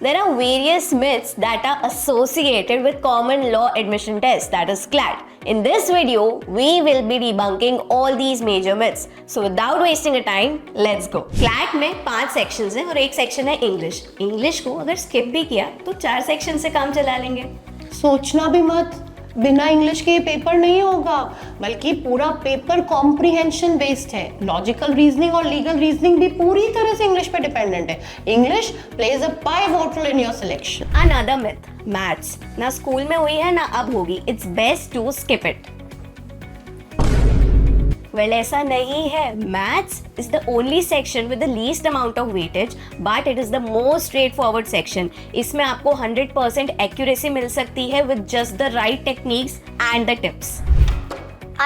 There are various myths that are associated with common law admission test, that is CLAT. In this video, we will be debunking all these major myths. So without wasting a time, let's go. CLAT में 5 sections हैं और एक section है English. English को अगर skip भी किया तो 4 section से काम चला लेंगे. सोचना भी मत, बिना इंग्लिश के ये पेपर नहीं होगा, बल्कि पूरा पेपर कॉम्प्रिहेंशन बेस्ड है. लॉजिकल रीजनिंग और लीगल रीजनिंग भी पूरी तरह से इंग्लिश पे डिपेंडेंट है. English plays a pivotal in your selection. Another myth, maths. ना स्कूल में हुई है ना अब होगी. It's best to skip it. Well, ऐसा नहीं है. Maths is the only section with the least amount of weightage, but it is the most straightforward section. इसमें आपको 100% accuracy मिल सकती है with just the right techniques and the tips.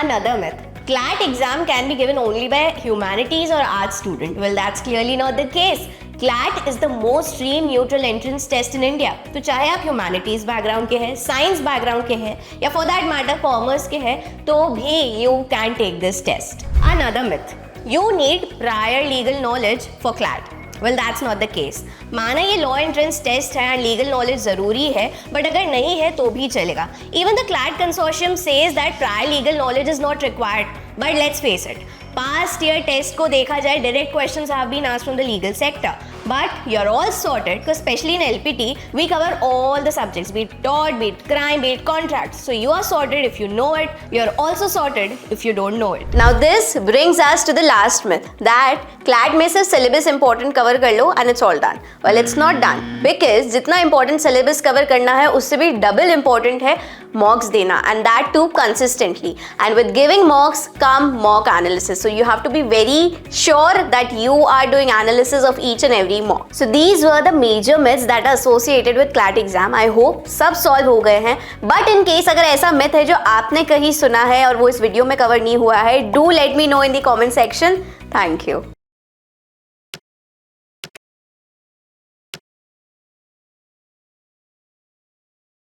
Another myth. CLAT exam can be given only by humanities or arts student. Well, that's clearly not the case. CLAT is the most stream neutral entrance test in India. तो चाहे आप humanities background के हैं, science background के हैं, या for that matter commerce के हैं, तो भी you can take this test. Another myth. You need prior legal knowledge for CLAT. Well, that's not the case. माना ये law entrance test है and legal knowledge ज़रूरी है, but अगर नहीं है तो भी चलेगा. Even the CLAT consortium says that prior legal knowledge is not required. But let's face it, past year test को देखा जाए, direct questions have been asked from the legal sector. But you're all sorted because especially in LPT, we cover all the subjects, be it tort, be it crime, be it contracts. So you are sorted if you know it. You're also sorted if you don't know it. Now this brings us to the last myth that CLAT में सिर्फ syllabus important cover कर लो and it's all done. Well, it's not done because जितना important syllabus cover करना है उससे भी double important है mocks देना, and that too consistently. And with giving mocks come mock analysis. So you have to be very sure that you are doing analysis of each and every mock. So these were the major myths that are associated with CLAT exam. I hope सब solve हो गए हैं. But in case अगर ऐसा myth है जो आपने कहीं सुना है और वो इस वीडियो में कवर नहीं हुआ है, do let me know in the comment section. Thank you.